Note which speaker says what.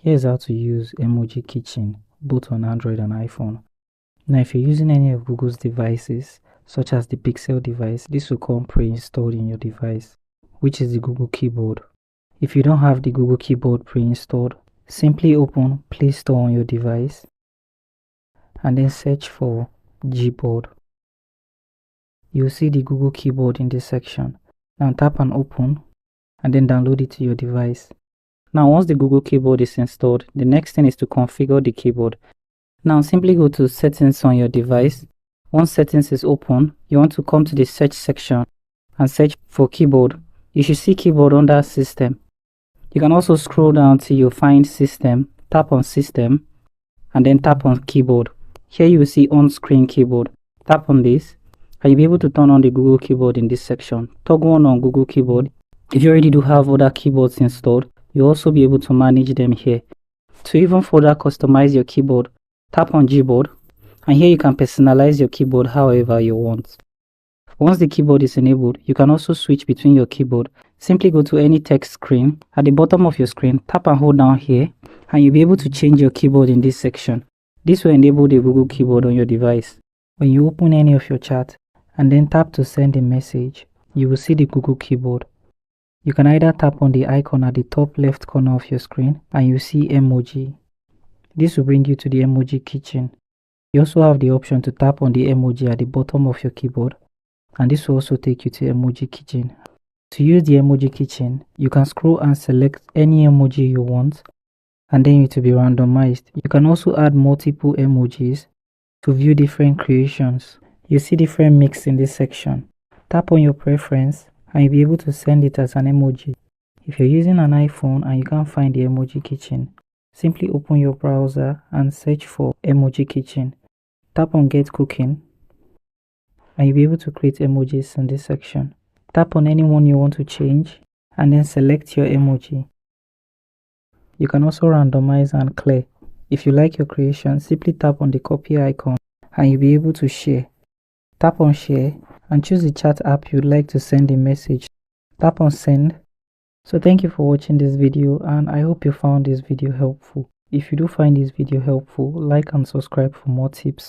Speaker 1: Here's how to use Emoji Kitchen both on Android and iPhone. Now if you're using any of Google's devices, such as the Pixel device, this will come pre-installed in your device, which is the Google Keyboard. If you don't have the Google Keyboard pre-installed, simply open Play Store on your device and then search for Gboard. You'll see the Google Keyboard in this section. Now tap and open and then download it to your device. Now once the Google Keyboard is installed, the next thing is to configure the keyboard. Now simply go to settings on your device. Once settings is open, you want to come to the search section and search for keyboard. You should see keyboard under system. You can also scroll down till you find system, tap on system and then tap on keyboard. Here you will see on-screen keyboard. Tap on this and you'll be able to turn on the Google Keyboard in this section. Toggle on Google Keyboard. If you already do have other keyboards installed, you'll also be able to manage them here. To even further customize your keyboard, tap on Gboard and here you can personalize your keyboard however you want. Once the keyboard is enabled, you can also switch between your keyboard. Simply go to any text screen. At the bottom of your screen, tap and hold down here and you'll be able to change your keyboard in this section. This will enable the Google Keyboard on your device. When you open any of your chat and then tap to send a message, you will see the Google Keyboard. You can either tap on the icon at the top left corner of your screen and you see emoji. This will bring you to the Emoji Kitchen. You also have the option to tap on the emoji at the bottom of your keyboard and this will also take you to Emoji Kitchen. To use the Emoji Kitchen, you can scroll and select any emoji you want and then it will be randomized. You can also add multiple emojis to view different creations. You see different mix in this section. Tap on your preference and you'll be able to send it as an emoji. If you're using an iPhone and you can't find the Emoji Kitchen, simply open your browser and search for Emoji Kitchen. Tap on Get Cooking and you'll be able to create emojis in this section. Tap on any one you want to change and then select your emoji. You can also randomize and clear. If you like your creation, simply tap on the copy icon and you'll be able to share. Tap on share and choose the chat app you'd like to send a message. Tap on send. So thank you for watching this video and I hope you found this video helpful. If you do find this video helpful, like and subscribe for more tips.